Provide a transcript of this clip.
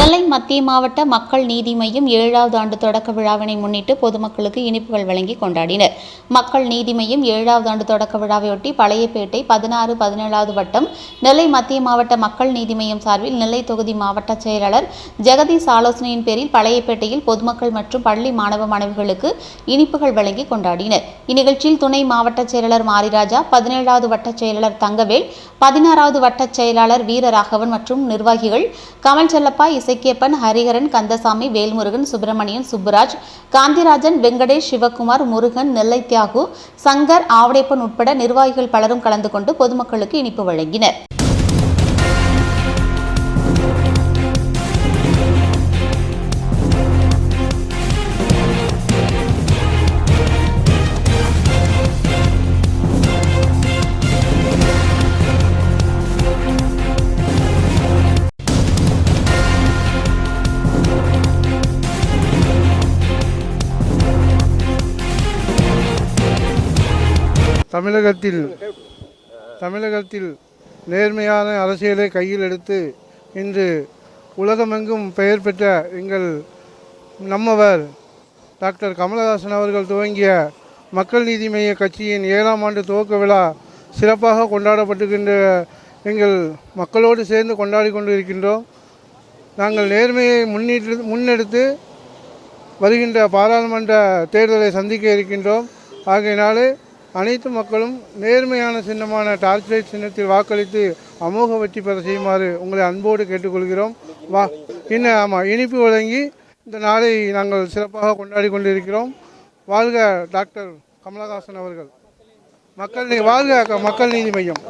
நெல்லை மத்திய மாவட்ட மக்கள் நீதி மையம் 7வது ஆண்டு தொடக்க விழாவினை முன்னிட்டு பொதுமக்களுக்கு இனிப்புகள் வழங்கி கொண்டாடினர். மக்கள் நீதி மையம் 7வது ஆண்டு தொடக்க விழாவையொட்டி பழையப்பேட்டை 16, 17வது வட்டம் நெல்லை மத்திய மாவட்ட மக்கள் நீதி மையம் சார்பில் நெல்லை தொகுதி மாவட்ட செயலாளர் ஜெகதீஷ் ஆலோசனையின் பேரில் பழையப்பேட்டையில் பொதுமக்கள் மற்றும் பள்ளி மாணவ மாணவிகளுக்கு இனிப்புகள் வழங்கி கொண்டாடினர். இந்நிகழ்ச்சியில் துணை மாவட்ட செயலாளர் மாரிராஜா, 17வது வட்ட செயலாளர் தங்கவேல், 16வது வட்ட செயலாளர் வீரராகவன் மற்றும் நிர்வாகிகள் கமல் செல்லப்பா, இசக்கியப்பன், ஹரிஹரன், கந்தசாமி, வேல்முருகன், சுப்பிரமணியன், சுப்புராஜ், காந்திராஜன், வெங்கடேஷ், சிவக்குமார், முருகன், நெல்லை தியாகு, சங்கர், ஆவடைப்பன் உட்பட நிர்வாகிகள் பலரும் கலந்து கொண்டு பொதுமக்களுக்கு இனிப்பு வழங்கினர். தமிழகத்தில் நேர்மையான அரசியலை கையில் எடுத்து இன்று உலகமெங்கும் பெயர் பெற்ற எங்கள் நம்மவர் டாக்டர் கமலஹாசன் அவர்கள் துவங்கிய மக்கள் நீதி மைய கட்சியின் 7ஆம் ஆண்டு துவக்க விழா சிறப்பாக கொண்டாடப்பட்டுகின்ற எங்கள் மக்களோடு சேர்ந்து கொண்டாடி கொண்டு இருக்கின்றோம். நாங்கள் நேர்மையை முன்னெடுத்து வருகின்ற பாராளுமன்ற தேர்தலை சந்திக்க இருக்கின்றோம். ஆகையினாலே அனைத்து மக்களும் நேர்மையான சின்னமான டார்ச் லைட் சின்னத்தில் வாக்களித்து அமோக வெற்றி பெற செய்யுமாறு உங்களை அன்போடு கேட்டுக்கொள்கிறோம். இனிப்பு வழங்கி இந்த நாளை நாங்கள் சிறப்பாக கொண்டாடி கொண்டிருக்கிறோம். வாழ்க டாக்டர் கமலஹாசன் அவர்கள். வாழ்க மக்கள் நீதி மையம்.